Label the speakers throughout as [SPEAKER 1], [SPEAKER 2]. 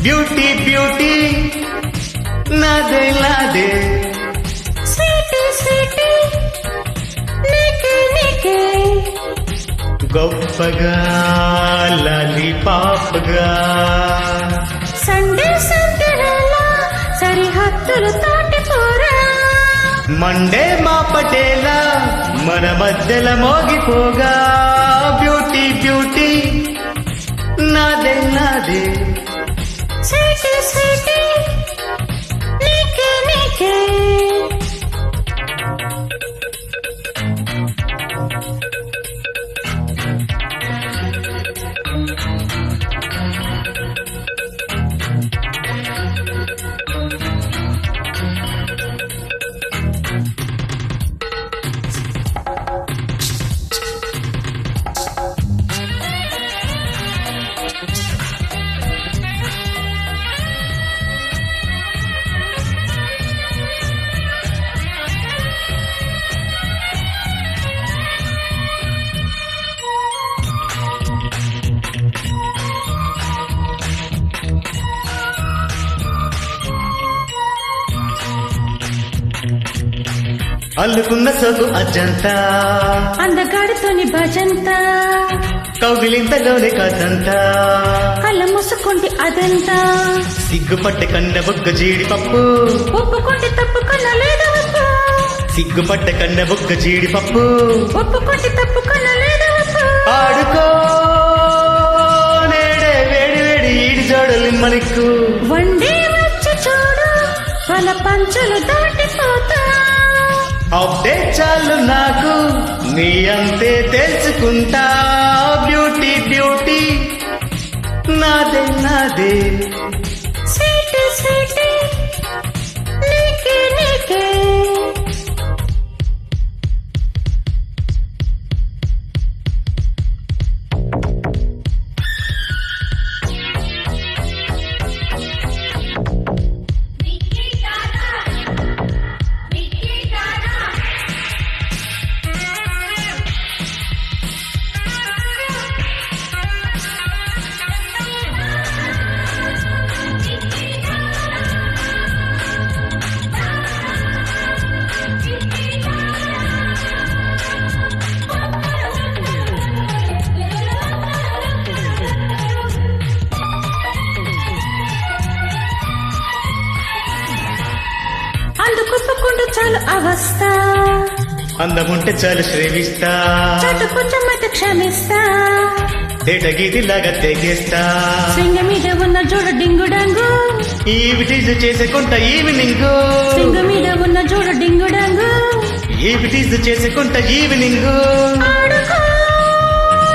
[SPEAKER 1] beauty beauty నాదే నాదే
[SPEAKER 2] sweetie sweetie నీకే నీకే
[SPEAKER 1] గొప్పగా లాలీపాప్గా
[SPEAKER 2] సండే సందెల సరిహద్దులు దాటిపోరా
[SPEAKER 1] మండే మా పటేలా మన మధ్యల మోగిపోగా బ్యూటీ బ్యూటీ నాదే నాదే
[SPEAKER 2] స్వీటీ స్వీటీ నీకే నీకే
[SPEAKER 1] అల్లుకున్న సొగు అజంతా
[SPEAKER 2] అందగాడితోని భజంతా
[SPEAKER 1] కౌగిలింతలోనే కదంతా
[SPEAKER 2] కళ్ళ మూసుకుంటే అదంతా
[SPEAKER 1] సిగ్గుపట్టె కన్న బొగ్గ జీడిపప్పు
[SPEAKER 2] ఒప్పుకుంటే తప్పుకున్న లేదా ఒప్పు
[SPEAKER 1] సిగ్గుపట్టె కన్న బొగ్గ జీడిపప్పు
[SPEAKER 2] ఒప్పుకుంటే తప్పుకున్న లేదా ఒప్పు
[SPEAKER 1] ఆడుకో నేడే వేడి వేడి ఈడి జోడలు మనకు
[SPEAKER 2] వండే వచ్చి చూడు వాళ్ళ పంచులు దాటిపోతా
[SPEAKER 1] అప్పుడే చాలు నాకు నీ అంతే తెలుసుకుంటా బ్యూటీ బ్యూటీ నాదే నాదే
[SPEAKER 2] స్వీటీ స్వీటీ నీకే నీకే అందుకుప్పుకుంటూ చాలు అవస్థ
[SPEAKER 1] అందముంటే చాలు శ్రేవిస్తా
[SPEAKER 2] చాటు కొంచెం అయితే క్షమిస్తా
[SPEAKER 1] తేట గీతిలాగా తెగేస్తా
[SPEAKER 2] సింగ మీద ఉన్న జోడు డింగు డంగు
[SPEAKER 1] ఈవిటీజ్ చేసుకుంటా ఈవినింగ్
[SPEAKER 2] సింగ మీద ఉన్న జోడు డింగు డంగు
[SPEAKER 1] ఈవిటీజ్ చేసుకుంటా ఈవినింగ్
[SPEAKER 2] ఆడుకో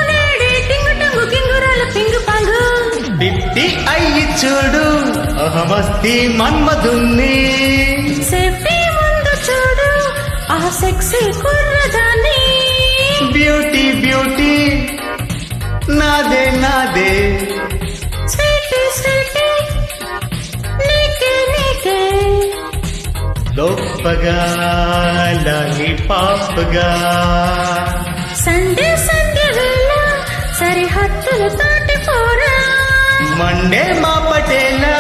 [SPEAKER 2] నేడే డింగు డంగు గింగురాల పింగు పంగు
[SPEAKER 1] బిట్టి అయ్యి చూడు అహమస్తి మన్మధున్ని
[SPEAKER 2] సేఫ్టీ ముందు చూడు ఆ సెక్సీ కుర్రదాన్ని
[SPEAKER 1] బ్యూటీ బ్యూటీ నాదే నాదే
[SPEAKER 2] స్వీటీ స్వీటీ నీకే నీకే
[SPEAKER 1] గొప్పగా లాలీపాప్గా
[SPEAKER 2] సండే సండే వేళ సరిహద్దులు దాటిపోరా
[SPEAKER 1] మండే మా పటేలా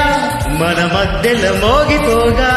[SPEAKER 1] మన మధ్యలో మోగిపోగా